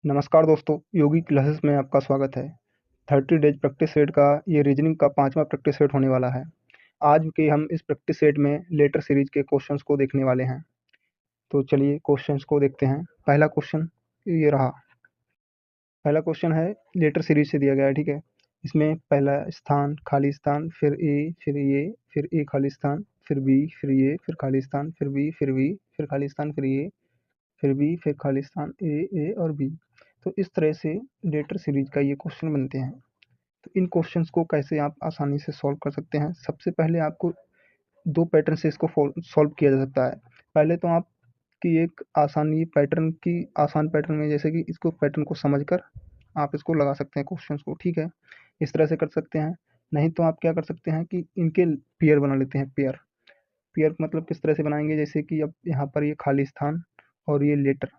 नमस्कार दोस्तों, योगी क्लासेस में आपका स्वागत है। 30 डेज प्रैक्टिस सेट का ये रीजनिंग का 5वां प्रैक्टिस सेट होने वाला है। आज के हम इस प्रैक्टिस सेट में लेटर सीरीज के क्वेश्चंस को देखने वाले हैं। तो चलिए क्वेश्चंस को देखते हैं। पहला क्वेश्चन ये रहा। पहला क्वेश्चन है लेटर सीरीज से दिया गया है, ठीक है। इसमें पहला स्थान खाली स्थान, फिर ए खाली स्थान, फिर बी, फिर ए, फिर खाली स्थान, फिर बी, फिर खाली स्थान, फिर ए, फिर बी, फिर खाली स्थान, ए और बी। तो इस तरह से लेटर सीरीज का ये क्वेश्चन बनते हैं। तो इन क्वेश्चंस को कैसे आप आसानी से सॉल्व कर सकते हैं? सबसे पहले आपको दो पैटर्न से इसको सॉल्व किया जा सकता है। पहले तो आपकी एक आसान पैटर्न में, जैसे कि इसको पैटर्न को समझकर आप इसको लगा सकते हैं क्वेश्चंस को, ठीक है। इस तरह से कर सकते हैं। नहीं तो आप क्या कर सकते हैं कि इनके पेयर बना लेते हैं। पेयर पेयर मतलब किस तरह से बनाएंगे, जैसे कि अब यहाँ पर ये खाली स्थान और ये लेटर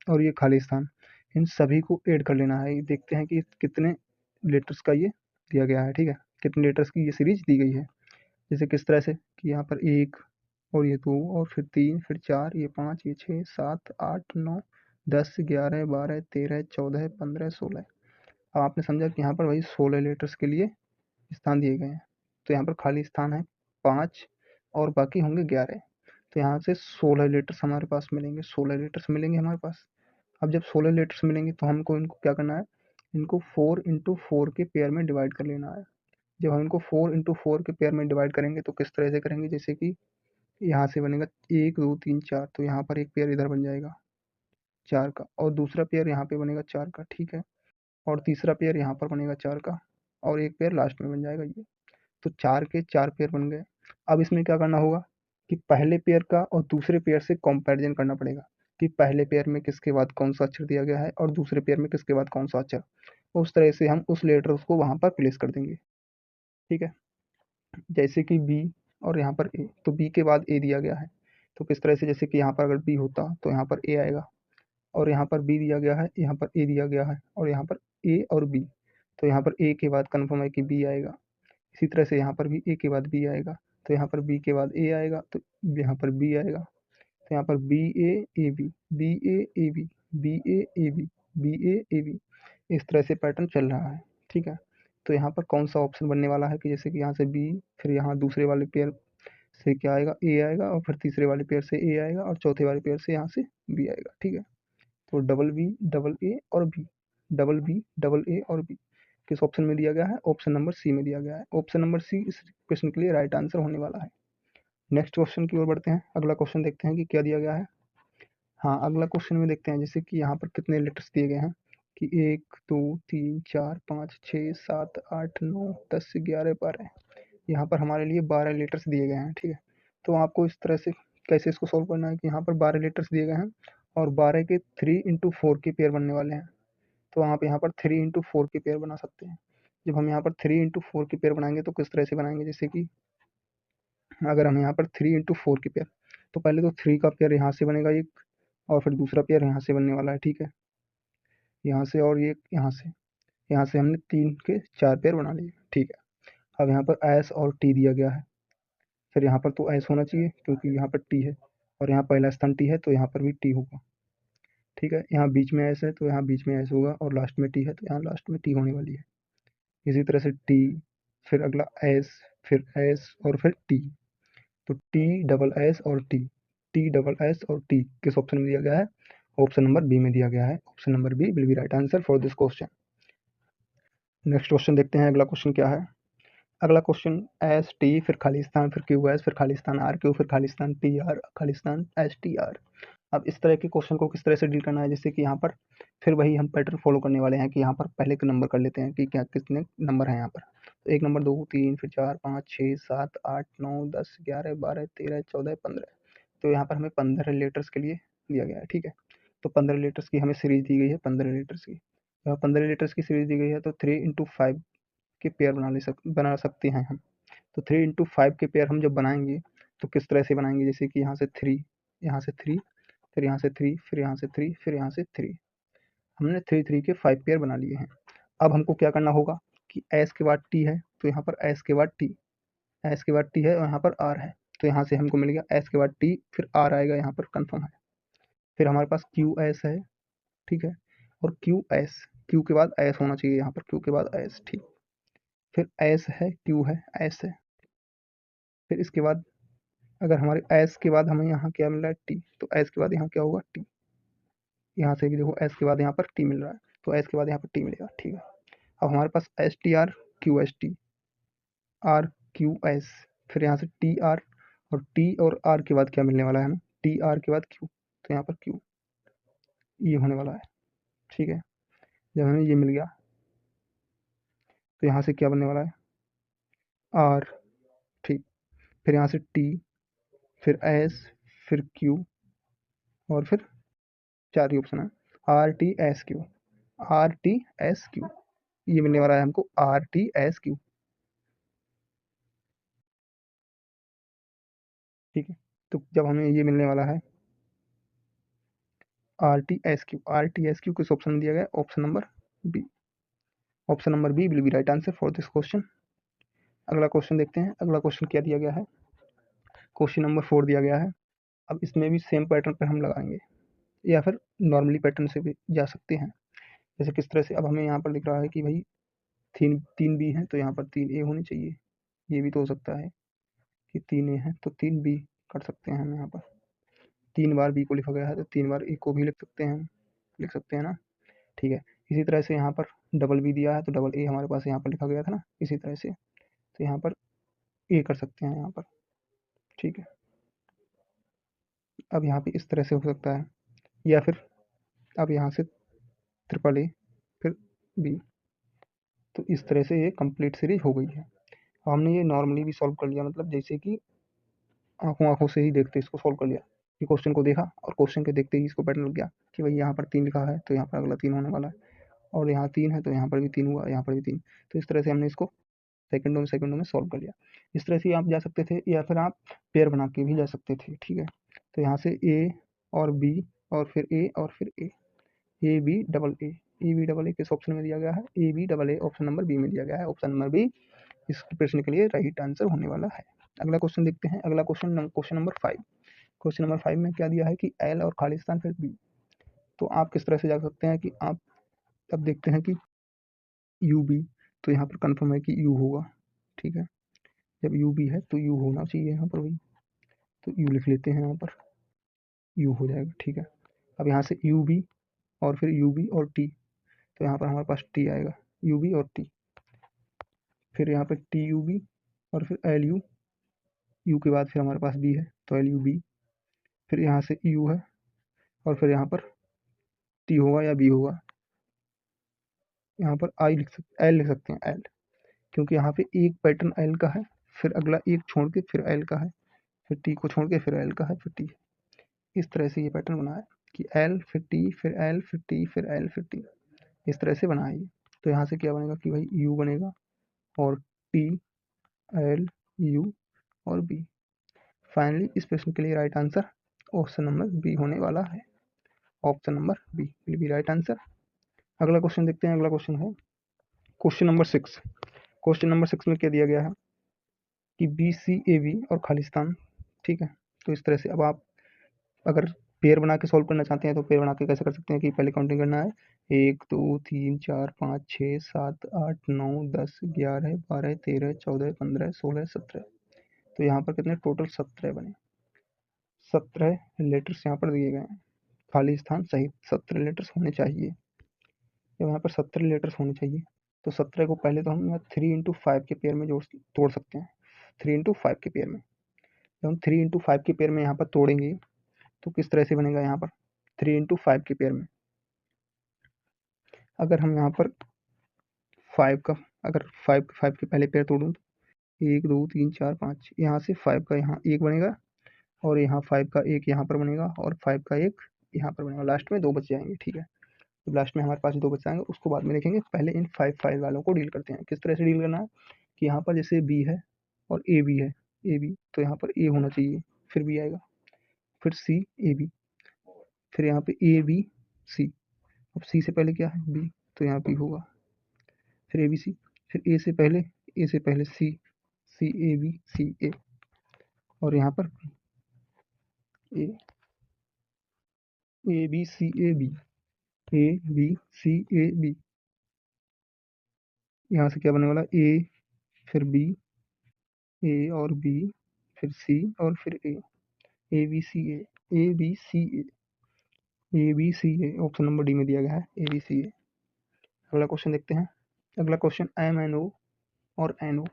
और ये खाली स्थान, इन सभी को ऐड कर लेना है। देखते हैं कि कितने लेटर्स का ये दिया गया है, ठीक है। कितने लेटर्स की ये सीरीज दी गई है। जैसे किस तरह से कि यहाँ पर एक और ये दो और फिर तीन, फिर चार, ये पाँच, ये छः, सात, आठ, नौ, 10, 11, 12, 13, 14, 15, 16। अब आपने समझा कि यहाँ पर वही 16 लेटर्स के लिए स्थान दिए गए हैं। तो यहाँ पर खाली स्थान है 5 और बाकी होंगे 11। तो यहाँ से 16 लेटर्स हमारे पास मिलेंगे, 16 लेटर्स मिलेंगे हमारे पास। अब जब 16 लेटर्स मिलेंगे तो हमको इनको क्या करना है, इनको 4 × 4 के पेयर में डिवाइड कर लेना है। जब हम इनको 4 × 4 के पेयर में डिवाइड करेंगे तो किस तरह से करेंगे, जैसे कि यहाँ से बनेगा 1 2 3 4, तो यहाँ पर एक पेयर इधर बन जाएगा 4 का, और दूसरा पेयर यहाँ पे बनेगा 4 का, ठीक है। और तीसरा पेयर यहाँ पर बनेगा 4 का, और एक पेयर लास्ट में बन जाएगा ये। तो 4 के 4 पेयर बन गए। अब इसमें क्या करना होगा कि पहले पेयर का और दूसरे पेयर से कंपैरिजन करना पड़ेगा कि पहले पेयर में किसके बाद कौन सा अक्षर दिया गया है और दूसरे पेयर में किसके बाद कौन सा अक्षर। उस तरह से हम उस लेटर को वहाँ पर प्लेस कर देंगे, ठीक है। जैसे कि बी और यहाँ पर ए, तो बी के बाद ए दिया गया है, तो किस तरह से, जैसे कि यहाँ पर अगर बी होता तो यहाँ पर ए आएगा, और यहाँ पर बी दिया गया है, यहाँ पर ए दिया गया है, और यहाँ पर ए और बी, तो यहाँ पर ए के बाद कन्फर्म है कि बी आएगा। इसी तरह से यहाँ पर भी ए के बाद बी आएगा, तो यहाँ पर बी के बाद ए आएगा, तो यहाँ पर बी आएगा। तो यहाँ पर B A A B, B A A B, B A A B, B A A B, इस तरह से पैटर्न चल रहा है, ठीक है। तो यहाँ पर कौन सा ऑप्शन बनने वाला है कि जैसे कि यहाँ से बी, फिर यहाँ दूसरे वाले पेयर से क्या आएगा, ए आएगा, और फिर तीसरे वाले पेयर से ए आएगा, और चौथे वाले पेयर से यहाँ से बी आएगा, ठीक है। तो डबल बी, डबल ए और B, double B, double A और बी किस ऑप्शन में दिया गया है? ऑप्शन नंबर सी में दिया गया है। ऑप्शन नंबर सी इस क्वेश्चन के लिए राइट आंसर होने वाला है। नेक्स्ट क्वेश्चन की ओर बढ़ते हैं। अगला क्वेश्चन देखते हैं कि क्या दिया गया है। हाँ, अगला क्वेश्चन में देखते हैं जैसे कि यहाँ पर कितने लेटर्स दिए गए हैं कि 1 2 3 4 5 6 7 8 9 10 11 12। यहाँ पर हमारे लिए 12 लेटर्स दिए गए हैं, ठीक है। तो आपको इस तरह से कैसे इसको सॉल्व करना है कि यहाँ पर 12 लेटर्स दिए गए हैं और 12 के 3 × 4 के पेयर बनने वाले हैं। तो आप यहाँ पर 3 × 4 के पेयर बना सकते हैं। जब हम यहाँ पर 3 × 4 के पेयर बनाएंगे तो किस तरह से बनाएंगे, जैसे कि अगर हम यहाँ पर 3 × 4 के पेयर, तो पहले तो 3 का पेयर यहाँ से बनेगा एक, और फिर दूसरा पेयर यहाँ से बनने वाला है, ठीक है। यहाँ से और ये यहाँ से हमने 3 के 4 पेयर बना लिए, ठीक है। अब यहाँ पर एस और टी दिया गया है, फिर यहाँ पर तो एस होना चाहिए क्योंकि यहाँ पर टी है, और यहाँ पहला स्थान टी है तो यहाँ पर भी टी होगा, ठीक है। यहाँ बीच में एस है तो यहाँ बीच में एस होगा, और लास्ट में टी है तो यहाँ लास्ट में टी होने वाली है। इसी तरह से टी, फिर अगला एस, फिर एस और फिर टी। तो टी डबल एस और टी डबल एस और टी किस ऑप्शन में दिया गया है? ऑप्शन नंबर बी में दिया गया है। Option number B will be right answer for this question. Next question देखते हैं अगला क्वेश्चन क्या है। अगला क्वेश्चन एस टी, फिर खाली स्थान, फिर क्यू एस, फिर खाली स्थान आर क्यू, फिर खाली स्थान पी आर, खाली स्थान एस टी आर। अब इस तरह के क्वेश्चन को किस तरह से डील करना है, जैसे कि यहाँ पर फिर वही हम पैटर्न फॉलो करने वाले हैं कि यहाँ पर पहले के नंबर कर लेते हैं कि क्या कितने नंबर हैं यहाँ पर। तो 1 नंबर, 2 3 फिर 4 5 6 7 8 9 10 11 12 13 14 15। तो यहाँ पर हमें 15 लेटर्स के लिए दिया गया है, ठीक है। तो 15 लेटर्स की हमें सीरीज दी गई है, 15 लेटर्स की। 15 लेटर्स की सीरीज दी गई है तो 3 × 5 के पेयर बना सकते हैं हम। तो 3 × 5 के पेयर हम जब बनाएंगे तो किस तरह से बनाएंगे, जैसे कि यहाँ से 3, यहाँ से 3, फिर यहाँ से 3, फिर यहाँ से 3, फिर यहाँ से 3। हमने 3 3 के 5 पेयर बना लिए हैं। अब हमको क्या करना होगा कि एस के बाद टी है तो यहाँ पर एस के बाद टी, एस के बाद टी है और यहाँ पर आर है, तो यहाँ से हमको मिल गया एस के बाद टी, फिर आर आएगा यहाँ पर, कन्फर्म है। फिर हमारे पास क्यू एस है, ठीक है। और क्यू एस, क्यू के बाद एस होना चाहिए यहाँ पर, क्यू के बाद एस, ठीक। फिर एस है, क्यू है, एस है। फिर इसके बाद अगर हमारे एस के बाद हमें यहाँ क्या मिल रहा है, टी, तो एस के बाद यहाँ क्या होगा, टी। यहाँ से भी देखो एस के बाद यहाँ पर टी मिल रहा है, तो एस के बाद यहाँ पर टी मिलेगा, ठीक है। अब हमारे पास S T R, Q S T, R Q S, फिर यहाँ से टी आर, और टी और आर के बाद क्या मिलने वाला है हमें, टी आर के बाद क्यू, तो यहाँ पर क्यू, ये होने वाला है, ठीक है। जब हमें ये मिल गया तो यहाँ से क्या बनने वाला है, आर, ठीक। फिर यहाँ से टी, फिर एस, फिर क्यू, और फिर 4 ही ऑप्शन है, R T S Q, R T S Q, ये मिलने वाला है हमको, आर टी एस क्यू, ठीक है। तो जब हमें ये मिलने वाला है R T S Q, R T S Q किस ऑप्शन में दिया गया, option number B, option number B will be right answer for this question. अगला क्वेश्चन देखते हैं, अगला क्वेश्चन क्या दिया गया है, क्वेश्चन नंबर 4 दिया गया है। अब इसमें भी सेम पैटर्न पर हम लगाएंगे, या फिर नॉर्मली पैटर्न से भी जा सकते हैं। जैसे किस तरह से, अब हमें यहाँ पर दिख रहा है कि भाई तीन तीन बी है, तो यहाँ पर 3 ए होनी चाहिए। ये भी तो हो सकता है कि 3 ए है तो 3 बी कर सकते हैं हम यहाँ पर, 3 बार बी को लिखा गया है तो 3 बार ए को भी लिख सकते हैं, लिख सकते हैं ना, ठीक है। इसी तरह से यहाँ पर डबल बी दिया है तो डबल ए हमारे पास यहाँ पर लिखा गया था ना, इसी तरह से तो यहाँ पर ए कर सकते हैं यहाँ पर, ठीक है। अब यहाँ पे इस तरह से हो सकता है, या फिर अब यहाँ से ट्रिपल ए फिर बी, तो इस तरह से ये कंप्लीट सीरीज हो गई है। हमने ये नॉर्मली भी सॉल्व कर लिया, मतलब जैसे कि आंखों आंखों से ही देखते इसको सॉल्व कर लिया, कि क्वेश्चन को देखा और क्वेश्चन के देखते ही इसको पैटर्न लग गया कि भाई यहाँ पर 3 लिखा है तो यहाँ पर अगला 3 होने वाला है, और यहाँ 3 है तो यहाँ पर भी 3 हुआ, यहाँ पर भी 3। तो इस तरह से हमने इसको सेकंडों में सॉल्व कर लिया। इस तरह से आप जा सकते थे, या फिर आप पेयर बना के भी जा सकते थे, ठीक है। तो यहाँ से ए और बी, और फिर ए और फिर A B double A B double A किस ऑप्शन में दिया गया है, A B double A option number B में दिया गया है, ऑप्शन नंबर बी इस प्रश्न के लिए राइट आंसर होने वाला है। अगला क्वेश्चन देखते हैं, अगला question, question number 5। Question number 5 में क्या दिया है कि एल और खालिस्तान फिर बी। तो आप किस तरह से जा सकते हैं कि आप अब देखते हैं कि यू बी, तो यहाँ पर कन्फर्म है कि यू होगा, ठीक है। जब यू बी है तो यू होना चाहिए यहाँ पर भी, तो यू लिख लेते हैं यहाँ पर, यू हो जाएगा, ठीक है। अब यहाँ से यू बी और फिर यू बी और टी, तो यहाँ पर हमारे पास टी आएगा, यू बी और टी। फिर यहाँ पर टी यू बी और फिर एल यू, यू के बाद फिर हमारे पास बी है तो एल यू बी। फिर यहाँ से यू है और फिर यहाँ पर टी होगा या बी होगा, यहाँ पर आई लिख सकते, एल लिख सकते हैं, एल, क्योंकि यहाँ पे एक पैटर्न एल का है, फिर अगला एक छोड़ के फिर एल का है, फिर टी को छोड़ के फिर एल का है, फिर टी। इस तरह से ये पैटर्न बना है कि एल फिर टी फिर एल फिर टी फिर एल फिर टी, इस तरह से बना है ये। तो यहाँ से क्या बनेगा कि भाई यू बनेगा और टी एल यू और बी। फाइनली इस प्रश्न के लिए right answer option number B होने वाला है, option number B will be right answer. अगला क्वेश्चन देखते हैं, अगला क्वेश्चन है क्वेश्चन नंबर 6। क्वेश्चन नंबर 6 में क्या दिया गया है कि बी सी ए बी और खालिस्तान, ठीक है। तो इस तरह से अब आप अगर पेयर बना के सॉल्व करना चाहते हैं तो पेयर बना के कैसे कर सकते हैं कि पहले काउंटिंग करना है, 1 2 3 4 5 6 7 8 9 10 11 12 13 14 15 16 17। तो यहाँ पर कितने टोटल 17 बने, 17 लेटर्स यहाँ पर दिए गए हैं, खालिस्तान सहित 17 लेटर्स होने चाहिए। जब यहाँ पर 17 लेटर्स होने चाहिए तो 17 को पहले तो हम यहाँ 3 into 5 के पेयर में तोड़ सकते हैं, 3 into 5 के पेयर में। जब हम 3 into 5 के पेयर में यहाँ पर तोड़ेंगे तो किस तरह से बनेगा, यहाँ पर 3 into 5 के पेयर में अगर हम यहाँ पर 5 का, अगर 5 के पहले पेयर तोड़ूँ तो 1 2 3 4 5, यहाँ से 5 का यहाँ एक बनेगा, और यहाँ 5 का एक यहाँ पर बनेगा, और 5 का एक यहाँ पर बनेगा, लास्ट में 2 बच जाएंगे, ठीक है। तो लास्ट में हमारे पास 2 बच जाएंगे, उसको बाद में देखेंगे। पहले इन 5 वालों को डील करते हैं। किस तरह से डील करना है कि यहाँ पर जैसे बी है और ए बी है, ए बी तो यहाँ पर ए होना चाहिए, फिर बी आएगा, फिर सी ए बी, फिर यहाँ पे ए बी सी। अब सी से पहले क्या है, बी, तो यहाँ बी होगा, फिर ए बी सी, फिर ए से पहले सी, सी ए बी सी ए, और यहाँ पर A, A B C A B, A B C A B. यहाँ से क्या बनने वाला, ए फिर बी, ए और बी, फिर सी और फिर A B C A B C A B C A. Option number D में दिया गया है ए बी सी ए। अगला क्वेश्चन देखते हैं। अगला क्वेश्चन एम एन ओ और एन ओ।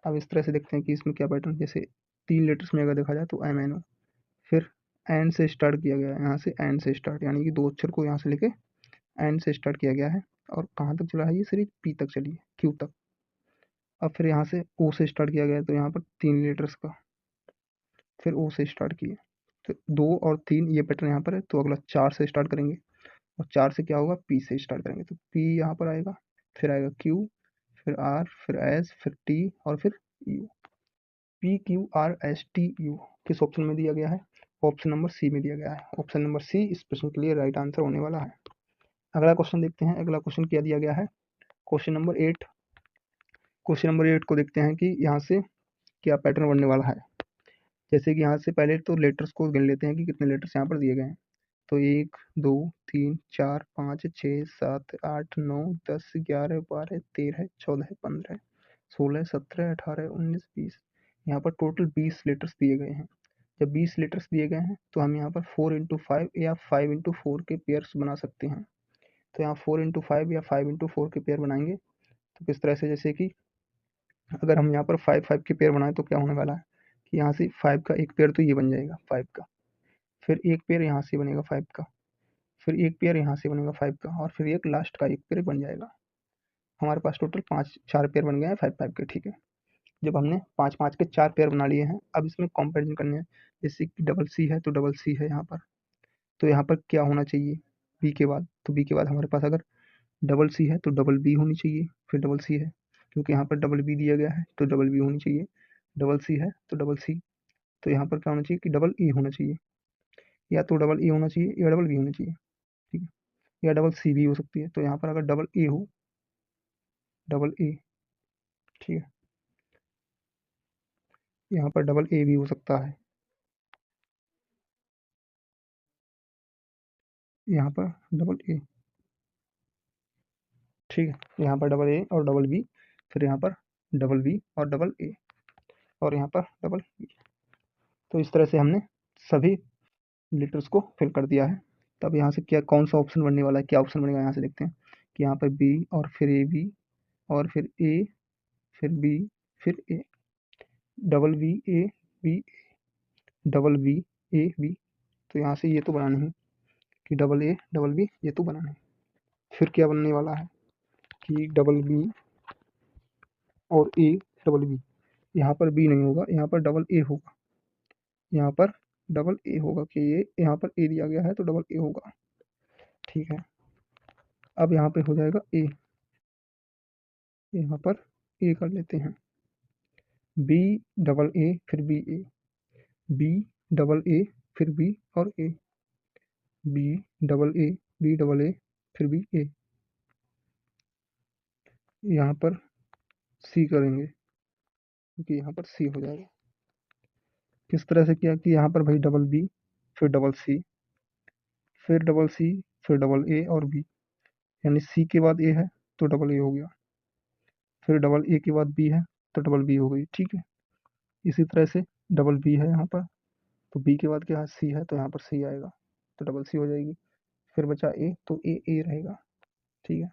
अब इस तरह से देखते हैं कि इसमें क्या पैटर्न, जैसे 3 लेटर्स में अगर देखा जाए तो एम एन ओ, फिर एन से स्टार्ट किया गया है, यहाँ से एन से स्टार्ट, यानी कि 2 अक्षर को यहाँ से लेके एन से स्टार्ट किया गया है। और कहाँ तक चला है ये सीरीज, पी तक चली है, क्यू तक। अब फिर यहाँ से ओ से स्टार्ट किया गया है, तो यहाँ पर 3 लेटर्स का, फिर ओ से स्टार्ट किए, तो 2 और 3 ये पैटर्न यहाँ पर है। तो अगला 4 से स्टार्ट करेंगे, और 4 से क्या होगा, पी से स्टार्ट करेंगे, तो पी यहाँ पर आएगा, फिर आएगा क्यू, फिर आर, फिर एस, फिर टी और फिर you. P Q R S T U किस ऑप्शन में दिया गया है, ऑप्शन नंबर सी में दिया गया है। ऑप्शन नंबर सी इस प्रश्न के लिए राइट आंसर होने वाला है। अगला क्वेश्चन देखते हैं। अगला क्वेश्चन क्या दिया गया है, क्वेश्चन नंबर 8। क्वेश्चन नंबर 8 को देखते हैं कि यहाँ से क्या पैटर्न बनने वाला है। जैसे कि यहाँ से पहले तो लेटर्स को गिन लेते हैं कि कितने लेटर्स यहाँ पर दिए गए हैं। तो 1 2 3 4 5 6 7 8 9 10 11 12 13 14 15 16 17 18 19 20। यहाँ पर टोटल 20 लेटर्स दिए गए हैं। जब 20 लेटर्स दिए गए हैं तो हम यहाँ पर 4x5 या 5x4 के पेयर्स बना सकते हैं। तो यहाँ 4x5 या 5x4 के पेयर बनाएंगे तो किस तरह से, जैसे कि अगर हम यहाँ पर 5 के पेयर बनाएं तो क्या होने वाला है कि यहाँ से 5 का एक पेयर तो ये बन जाएगा 5 का, फिर एक पेयर यहाँ से बनेगा 5 का, फिर एक पेयर यहाँ से बनेगा 5 का, और फिर एक लास्ट का एक पेयर बन जाएगा। हमारे पास टोटल 4 पेयर बन गए हैं 5 के, ठीक है। जब हमने 5 के 4 पेयर बना लिए हैं, अब इसमें कंपैरिजन करने हैं। जैसे कि डबल सी है तो डबल सी है यहाँ पर, तो यहाँ पर क्या होना चाहिए बी के बाद, तो बी के बाद हमारे पास अगर डबल सी है तो डबल बी होनी चाहिए, फिर डबल सी है क्योंकि यहाँ पर डबल बी दिया गया है तो डबल बी होनी चाहिए, डबल सी है तो डबल सी, तो यहाँ पर क्या होना चाहिए कि डबल ए होना चाहिए, या तो डबल ए होना चाहिए या डबल बी होना चाहिए, ठीक है, या डबल सी भी हो सकती है। तो यहाँ पर अगर डबल ए हो, डबल ए, ठीक है, यहाँ पर डबल ए भी हो सकता है, यहाँ पर डबल ए, ठीक है, यहाँ पर डबल ए और डबल बी, फिर यहाँ पर डबल बी और डबल ए, और यहाँ पर डबल बी। तो इस तरह से हमने सभी लेटर्स को फिल कर दिया है। तब यहाँ से क्या, कौन सा ऑप्शन बनने वाला है, क्या ऑप्शन बनेगा, यहाँ से देखते हैं कि यहाँ पर बी और फिर ए बी और फिर ए, फिर बी, फिर A, double B A B, double B A B. तो यहाँ से ये तो बना नहीं कि डबल ए डबल बी, ये तो बना नहीं। फिर क्या बनने वाला है कि डबल बी और ए डबल बी, यहाँ पर बी नहीं होगा, यहाँ पर डबल ए होगा, यहाँ पर डबल ए होगा कि ये यहाँ पर ए दिया गया है तो डबल ए होगा, ठीक है। अब यहाँ पे हो जाएगा ए, यहाँ पर ए कर लेते हैं, बी डबल ए फिर B A, B double A फिर बी और A, B double A, B double A फिर बी ए, यहाँ पर सी करेंगे क्योंकि यहाँ पर सी हो जाएगा। किस तरह से किया कि यहाँ पर भाई डबल बी, फिर डबल सी, फिर डबल सी, फिर डबल ए और बी, यानी सी के बाद ए है तो डबल ए हो गया, फिर डबल ए के बाद बी है तो डबल बी हो गई, ठीक है। इसी तरह से डबल बी है यहाँ पर, तो बी के बाद क्या है, सी है तो यहाँ पर सी आएगा तो डबल सी हो जाएगी, फिर बचा ए तो ए रहेगा, ठीक है।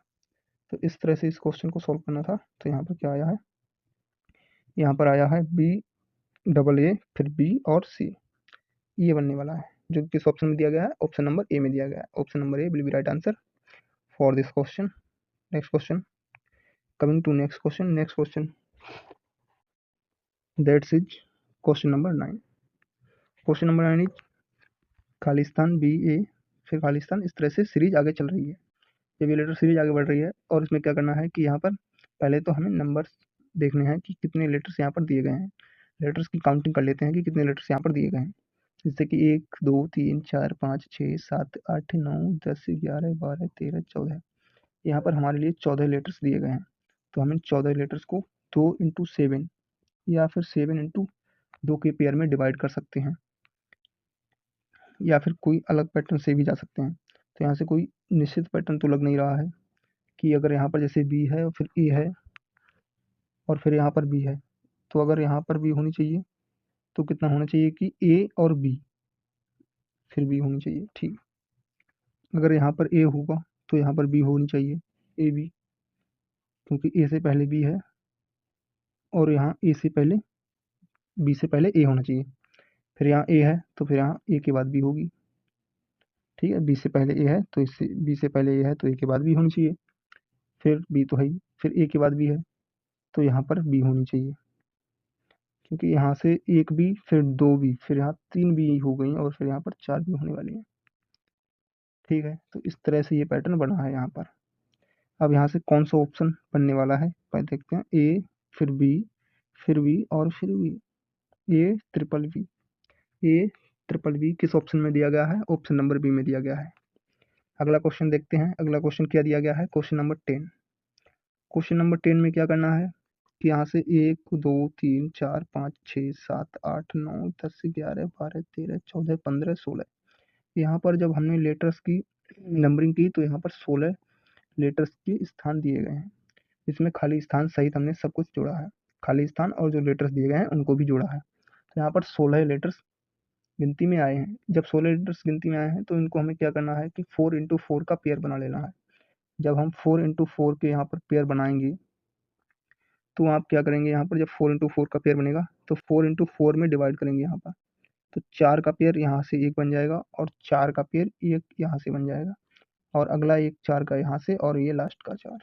तो इस तरह से इस क्वेश्चन को सॉल्व करना था। तो यहाँ पर क्या आया है, यहाँ पर आया है बी डबल ए फिर बी और सी, ये बनने वाला है जो किस ऑप्शन में दिया गया है, ऑप्शन नंबर ए में दिया गया है। Option number A will be right answer for this question. Next question, coming to next question. Next question, that is question number 9. Question number 9 is Khalistan B A, फिर खालिस्तान, इस तरह से सीरीज आगे चल रही है। जब ये लेटर सीरीज आगे बढ़ रही है और इसमें क्या करना है कि यहाँ पर पहले तो हमें नंबर्स देखने हैं कि कितने लेटर्स यहाँ पर दिए गए हैं। लेटर्स की काउंटिंग कर लेते हैं कि कितने लेटर्स यहाँ पर दिए गए हैं। जैसे कि 1 2 3 4 5 6 7 8 9 10 11 12 13 14, यहाँ पर हमारे लिए 14 लेटर्स दिए गए हैं। तो हम इन 14 लेटर्स को 2 × 7 या फिर 7 × 2 के पेयर में डिवाइड कर सकते हैं, या फिर कोई अलग पैटर्न से भी जा सकते हैं। तो यहाँ से कोई निश्चित पैटर्न तो लग नहीं रहा है कि अगर यहाँ पर जैसे बी है और फिर ए है और फिर यहाँ पर बी है, तो अगर यहाँ पर बी होनी चाहिए तो कितना होना चाहिए कि ए और बी फिर बी होनी चाहिए। ठीक, अगर यहाँ पर ए होगा तो यहाँ पर बी होनी चाहिए, ए बी, क्योंकि ए से पहले बी है और यहाँ ए से पहले बी से पहले ए होना चाहिए। फिर यहाँ ए है तो फिर यहाँ ए के बाद बी होगी। ठीक है, बी से पहले ए है तो इससे बी से पहले ए है तो ए के बाद बी होनी चाहिए। फिर बी तो है ही, फिर ए के बाद बी है तो यहाँ पर बी होनी चाहिए, क्योंकि यहाँ से एक बी फिर दो बी फिर यहाँ तीन बी हो गई और फिर यहाँ पर चार बी होने वाली है। ठीक है, तो इस तरह से ये पैटर्न बना है यहाँ पर। अब यहाँ से कौन सा ऑप्शन बनने वाला है पहले देखते हैं। ए फिर बी और फिर B, A triple B, A triple B किस ऑप्शन में दिया गया है? ऑप्शन नंबर बी में दिया गया है। अगला क्वेश्चन देखते हैं। अगला क्वेश्चन क्या दिया गया है? Question number 10। क्वेश्चन नंबर 10 में क्या करना है कि यहाँ से 1 2 3 4 5 6 7 8 9 10 11 12 13 14 15 16, यहाँ पर जब हमने लेटर्स की नंबरिंग की तो यहाँ पर 16 लेटर्स के स्थान दिए गए हैं। इसमें खाली स्थान सहित हमने सब कुछ जोड़ा है, खाली स्थान और जो लेटर्स दिए गए हैं उनको भी जोड़ा है। तो यहाँ पर 16 लेटर्स गिनती में आए हैं। जब 16 लेटर्स गिनती में आए हैं तो इनको हमें क्या करना है कि 4x4 का पेयर बना लेना है। जब हम 4x4 के यहाँ पर पेयर बनाएंगे तो आप क्या करेंगे, यहाँ पर जब 4x4 का पेयर बनेगा तो 4x4 में डिवाइड करेंगे यहाँ पर, तो 4 का पेयर यहाँ से एक बन जाएगा और 4 का पेयर एक यहाँ से बन जाएगा और अगला एक 4 का यहाँ से और ये लास्ट का 4।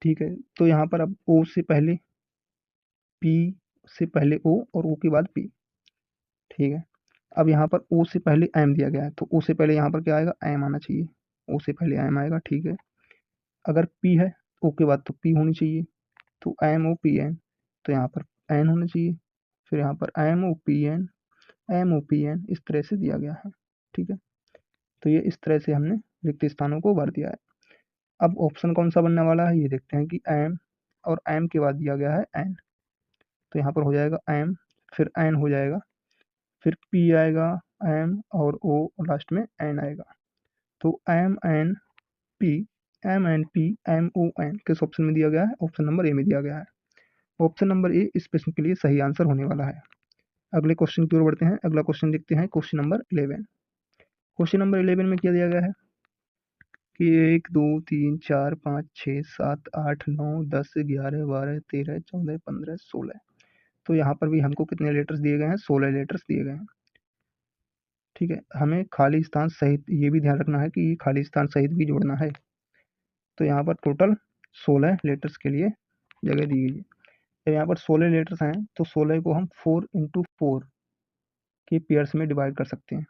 ठीक है, तो यहाँ पर अब ओ से पहले पी से पहले ओ और ओ के बाद पी। ठीक है, अब यहाँ पर ओ से पहले एम दिया गया है तो ओ से पहले यहाँ पर क्या आएगा? एम आना चाहिए, ओ से पहले एम आएगा। ठीक है, अगर पी है ओ के बाद तो पी होनी चाहिए, तो एम ओ पी एन, तो यहाँ पर एन होना चाहिए, फिर यहाँ पर M O P N, M O P N, इस तरह से दिया गया है। ठीक है, तो ये इस तरह से हमने रिक्त स्थानों को भर दिया है। अब ऑप्शन कौन सा बनने वाला है ये देखते हैं कि एम और एम के बाद दिया गया है एन, तो यहाँ पर हो जाएगा एम फिर एन हो जाएगा, फिर पी आएगा, एम और ओ और लास्ट में एन आएगा। तो M N P, M N P M O N किस ऑप्शन में दिया गया है? ऑप्शन नंबर ए में दिया गया है। ऑप्शन नंबर ए इस प्रश्न के लिए सही आंसर होने वाला है। अगले क्वेश्चन की ओर बढ़ते हैं। अगला क्वेश्चन देखते हैं, क्वेश्चन नंबर 11। क्वेश्चन नंबर 11 में क्या दिया गया है कि 1 2 3 4 5 6 7 8 9 10 11 12 13 14 15 16, तो यहाँ पर भी हमको कितने लेटर्स दिए गए हैं? 16 लेटर्स दिए गए हैं। ठीक है, हमें खाली स्थान सहित ये भी ध्यान रखना है कि ये खाली स्थान सहित भी जोड़ना है। तो यहाँ पर टोटल 16 लेटर्स के लिए जगह दी गई है। जब यहाँ पर 16 लेटर्स हैं तो 16 को हम 4x4 के पेयर्स में डिवाइड कर सकते हैं।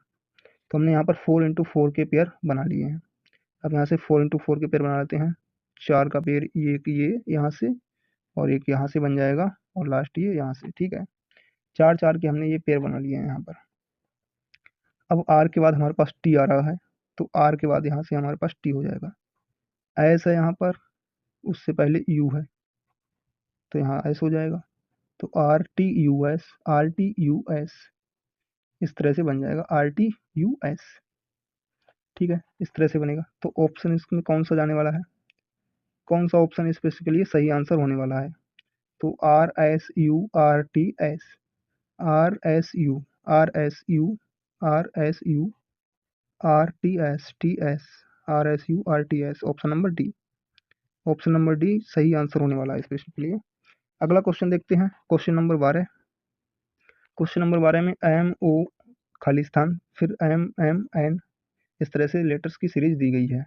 तो हमने यहाँ पर 4x4 के पेयर बना लिए हैं। अब यहाँ से 4x4 के पेयर बना लेते हैं। 4 का पेयर ये यहाँ से और एक यहाँ से बन जाएगा और लास्ट ये यहाँ से। ठीक है, 4 4 के हमने ये पेयर बना लिए हैं यहाँ पर। अब आर के बाद हमारे पास टी आ रहा है, तो आर के बाद यहाँ से हमारे पास टी हो जाएगा। एस है यहाँ पर, उससे पहले यू है तो यहाँ एस हो जाएगा, तो आर टी यू एस, इस तरह से बन जाएगा आर टी यू एस। ठीक है, इस तरह से बनेगा। तो ऑप्शन इसमें कौन सा जाने वाला है? कौन सा ऑप्शन इस पे के लिए सही आंसर होने वाला है? तो R S U are T S, R S U R S U R S U are T S T S R S U are T S, option number D. Option number D सही answer होने वाला है इस प्रश्न के लिए। अगला question देखते हैं, क्वेश्चन नंबर 12। क्वेश्चन नंबर 12 में एम ओ खाली स्थान फिर एम एम एन, इस तरह से लेटर्स की सीरीज दी गई है।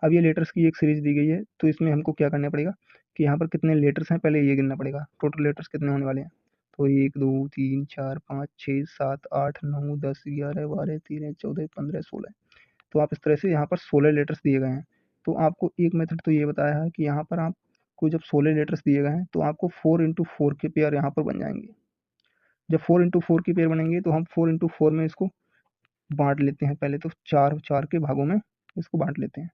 अब ये लेटर्स की एक सीरीज दी गई है तो इसमें हमको क्या करना पड़ेगा कि यहाँ पर कितने लेटर्स हैं पहले ये गिनना पड़ेगा, टोटल लेटर्स कितने होने वाले हैं। तो 1 2 3 4 5 6 7 8 9 10 11 12 13 14 15 16, तो आप इस तरह से यहाँ पर 16 लेटर्स दिए गए हैं। तो आपको एक मेथड तो ये बताया है कि यहाँ पर आपको जब 16 लेटर्स दिए गए हैं तो आपको 4x4 के पेयर यहाँ पर बन जाएंगे। जब 4x4 के पेयर बनेंगे तो हम 4x4 में इसको बांट लेते हैं। पहले तो 4 4 के भागों में इसको बांट लेते हैं।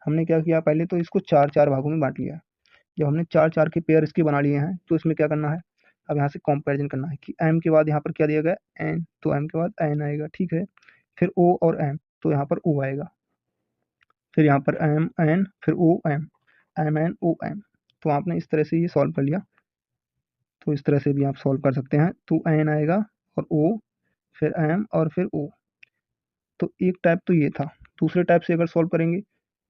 हमने क्या किया, पहले तो इसको 4 4 भागों में बांट लिया। जब हमने 4 4 के पेयर इसके बना लिए हैं तो इसमें क्या करना है, अब यहाँ से कंपैरिजन करना है कि एम के बाद यहाँ पर क्या दिया गया है? एन, तो एम के बाद एन आएगा। ठीक है, फिर ओ और एम, तो यहाँ पर ओ आएगा। फिर यहाँ पर एम एन फिर O M, M N O M. तो आपने इस तरह से ये सॉल्व कर लिया। तो इस तरह से भी आप सॉल्व कर सकते हैं। तो एन आएगा और ओ फिर एम और फिर ओ। तो एक टाइप तो ये था। दूसरे टाइप से अगर सॉल्व करेंगे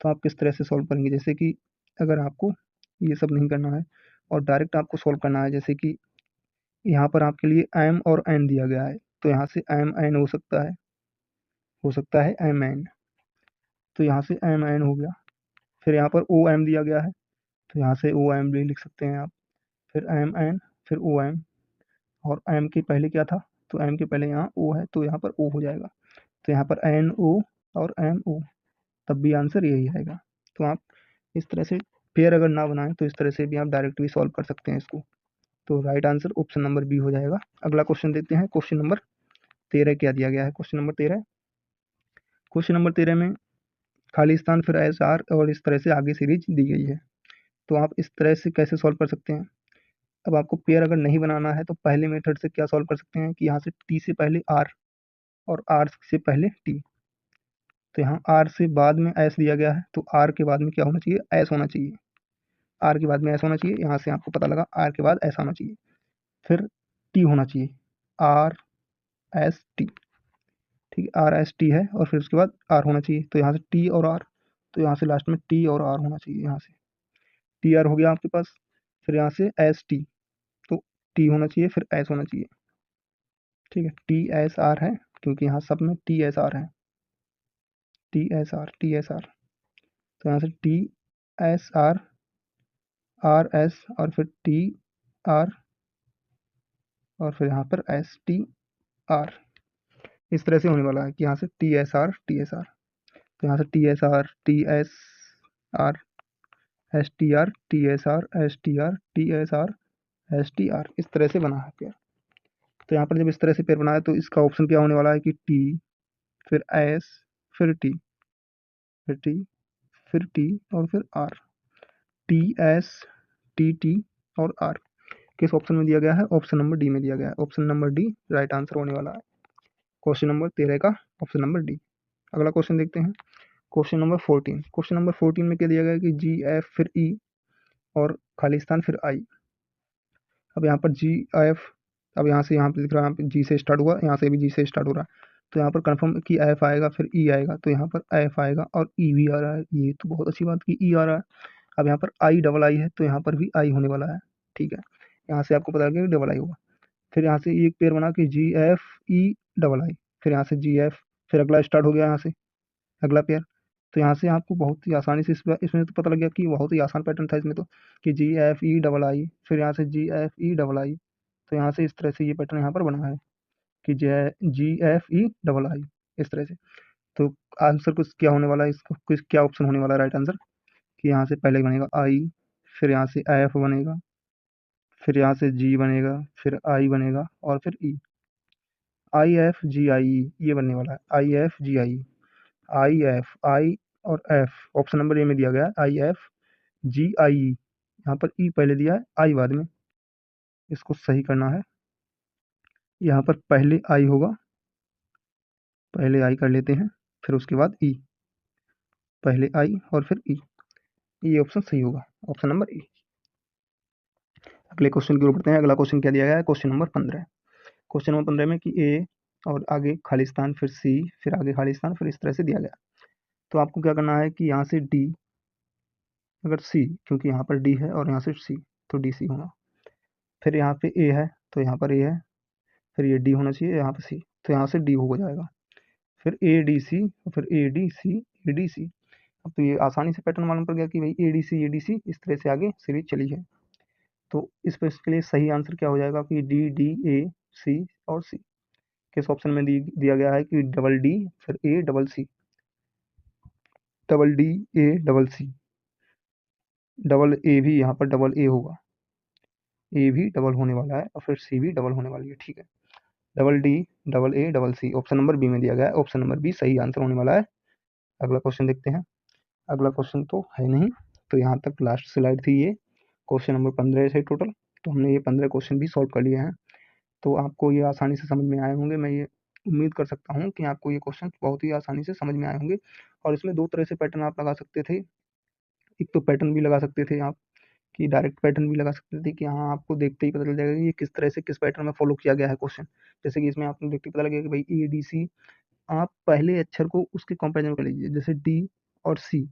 तो आप किस तरह से सॉल्व करेंगे, जैसे कि अगर आपको ये सब नहीं करना है और डायरेक्ट आपको सॉल्व करना है, जैसे कि यहाँ पर आपके लिए एम और एन दिया गया है, तो यहाँ से एम एन हो सकता है एम एन। तो यहाँ से एम एन हो गया। फिर यहाँ पर ओ एम दिया गया है, तो यहाँ से ओ एम भी लिख सकते हैं आप। फिर एम एन फिर ओ एम, और एम के पहले क्या था, तो एम के पहले यहाँ ओ है, तो यहाँ पर ओ हो जाएगा। तो यहाँ पर एन ओ और एम ओ, तब भी आंसर यही आएगा। तो आप इस तरह से पेयर अगर ना बनाएं तो इस तरह से भी आप डायरेक्ट भी सॉल्व कर सकते हैं इसको। तो right answer option number B हो जाएगा। अगला क्वेश्चन देखते हैं। क्वेश्चन नंबर 13 क्या दिया गया है। क्वेश्चन नंबर 13 में खाली स्थान फिर एस आर और इस तरह से आगे सीरीज दी गई है। तो आप इस तरह से कैसे सॉल्व कर सकते हैं। अब आपको पेयर अगर नहीं बनाना है तो पहले मेथड से क्या सॉल्व कर सकते हैं कि यहाँ से टी से पहले आर और आर से पहले टी। तो यहाँ आर से बाद में एस दिया गया है, तो आर के बाद में क्या होना चाहिए, एस होना चाहिए। आर के बाद में एस होना चाहिए, यहाँ से आपको पता लगा आर के बाद एस होना चाहिए। फिर टी होना चाहिए, आर एस टी। ठीक है, आर एस टी है और फिर उसके बाद आर होना चाहिए। तो यहाँ से टी और आर, तो यहाँ से लास्ट में टी और आर होना चाहिए। यहाँ से टी आर हो गया आपके पास। फिर यहाँ से एस टी, तो टी होना चाहिए फिर एस होना चाहिए। ठीक है, टी एस आर है क्योंकि यहाँ सब में टी एस आर है, T S R T S R. तो यहाँ से T S R, R S और फिर टी आर और फिर यहाँ पर एस टी आर। इस तरह से होने वाला है कि यहाँ से T S R T S R. तो यहाँ से T S R T S R S T are T S R S T are T S R S T are, इस तरह से बना है पेयर। तो यहाँ पर जब इस तरह से पेयर बना है तो इसका ऑप्शन क्या होने वाला है कि टी फिर एस फिर टी फिर टी फिर टी और फिर R, T S T T और आर। किस ऑप्शन में दिया गया है, ऑप्शन नंबर डी में दिया गया है। Option number D right answer होने वाला है क्वेश्चन नंबर 13 का, ऑप्शन नंबर डी। अगला क्वेश्चन देखते हैं। क्वेश्चन नंबर 14 में क्या दिया गया है कि जी एफ फिर ई और खाली स्थान फिर आई। अब यहाँ पर जी एफ, अब यहाँ पे दिख रहा है, यहाँ पे जी से स्टार्ट हुआ, यहाँ से भी जी से स्टार्ट हो रहा है। तो यहाँ पर कंफर्म कि एफ आएगा फिर ई आएगा, तो यहाँ पर एफ आएगा और ई भी आ रहा है। ये तो बहुत अच्छी बात की ई आ रहा है। अब यहाँ पर आई डबल आई है, तो यहाँ पर भी आई होने वाला है। ठीक है, यहाँ से आपको पता लग गया कि डबल आई होगा। फिर यहाँ से एक पेयर बना कि जी एफ ई डबल आई, फिर यहाँ से जी एफ, फिर अगला स्टार्ट हो गया यहाँ से अगला पेयर। तो यहाँ से आपको बहुत ही आसानी से इसमें तो पता लग गया कि बहुत ही आसान पैटर्न था इसमें तो, कि जी एफ ई डबल आई फिर यहाँ से जी एफ ई डबल आई। तो यहाँ से इस तरह से ये पैटर्न यहाँ पर बना है कि जी एफ ई डबल आई, इस तरह से। तो आंसर कुछ क्या होने वाला है, इसका कुछ क्या ऑप्शन होने वाला है राइट आंसर, कि यहाँ से पहले बनेगा आई, फिर यहाँ से एफ बनेगा, फिर यहाँ से जी बनेगा, फिर आई बनेगा और फिर ई। आई एफ जी आई ई ये बनने वाला है, I F G I, I F I और एफ। ऑप्शन नंबर ए में दिया गया है आई एफ जी आई ई, यहाँ पर ई पहले दिया है आई बाद में, इसको सही करना है। यहाँ पर पहले आई होगा, पहले आई कर लेते हैं, फिर उसके बाद ई, पहले आई और फिर ई, ये ऑप्शन सही होगा, ऑप्शन नंबर ई। अगले क्वेश्चन की ओर बढ़ते हैं। अगला क्वेश्चन क्या दिया गया है, क्वेश्चन नंबर 15 में कि ए और आगे खाली स्थान फिर सी फिर आगे खाली स्थान फिर इस तरह से दिया गया। तो आपको क्या करना है कि यहाँ से डी, अगर सी, क्योंकि यहाँ पर डी है और यहाँ से सी, तो डी सी होना। फिर यहाँ पे ए है तो यहाँ पर ए है, फिर ये डी होना चाहिए यहाँ पे सी, तो यहाँ से डी हो जाएगा। फिर ए डी सी, फिर A D C A D C. अब तो ये आसानी से पैटर्न मालूम पड़ गया कि भाई ए डी सी इस तरह से आगे सीरीज चली है। तो इस पर इसके लिए सही आंसर क्या हो जाएगा कि डी डी ए सी और सी। किस ऑप्शन में दिया गया है कि डबल डी फिर A double C, double D A double C, double A भी यहाँ पर डबल ए होगा, ए भी डबल होने वाला है और फिर सी भी डबल होने वाली है। ठीक है, double D double A double C, option number B में दिया गया है, ऑप्शन नंबर बी सही आंसर होने वाला है। अगला क्वेश्चन देखते हैं। अगला क्वेश्चन तो है नहीं, तो यहाँ तक लास्ट स्लाइड थी ये क्वेश्चन नंबर 15 से टोटल। तो हमने ये 15 क्वेश्चन भी सॉल्व कर लिए हैं, तो आपको ये आसानी से समझ में आए होंगे। मैं ये उम्मीद कर सकता हूँ कि आपको ये क्वेश्चन बहुत ही आसानी से समझ में आए होंगे और इसमें 2 तरह से पैटर्न आप लगा सकते थे। एक तो पैटर्न भी लगा सकते थे आप कि डायरेक्ट पैटर्न भी लगा सकते थे कि हाँ, आपको देखते ही पता चल जाएगा कि ये किस तरह से किस पैटर्न में फॉलो किया गया है क्वेश्चन। जैसे कि इसमें आपको देखते ही पता लगेगा कि भाई ADC, आप पहले अक्षर को उसके कंपैरिजन में कर लीजिए। जैसे D और C,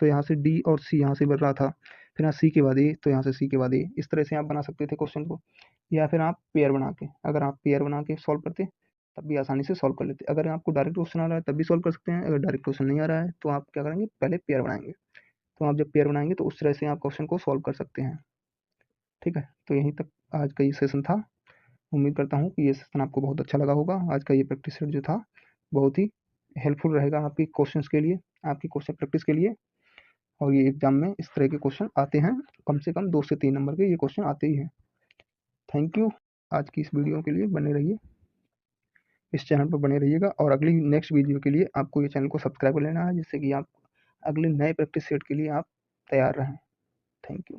तो यहाँ से D और C यहाँ से बन रहा था, फिर यहाँ C के बाद A, तो यहाँ से C के बाद A। इस तरह से आप बना सकते थे क्वेश्चन को, या फिर आप पेयर बना के, अगर आप पेयर बना के सॉल्व करते तब भी आसानी से सॉल्व कर लेते। अगर आपको डायरेक्ट क्वेश्चन आ रहा है तब भी सॉल्व कर सकते हैं, अगर डायरेक्ट क्वेश्चन नहीं आ रहा है तो आप क्या करेंगे, पहले पेयर बनाएंगे। तो आप जब पेयर बनाएंगे तो उस तरह से आप क्वेश्चन को सॉल्व कर सकते हैं। ठीक है, तो यहीं तक आज का ये सेशन था। उम्मीद करता हूँ कि ये सेशन आपको बहुत अच्छा लगा होगा। आज का ये प्रैक्टिस सेट जो था बहुत ही हेल्पफुल रहेगा आपकी क्वेश्चंस के लिए, आपकी क्वेश्चन प्रैक्टिस के लिए। और ये एग्जाम में इस तरह के क्वेश्चन आते हैं, कम से कम 2 से 3 नंबर के ये क्वेश्चन आते ही हैं। थैंक यू आज की इस वीडियो के लिए। बने रहिए, इस चैनल पर बने रहिएगा, और अगली नेक्स्ट वीडियो के लिए आपको ये चैनल को सब्सक्राइब कर लेना है, जिससे कि आप अगले नए प्रैक्टिस सेट के लिए आप तैयार रहें। Thank you.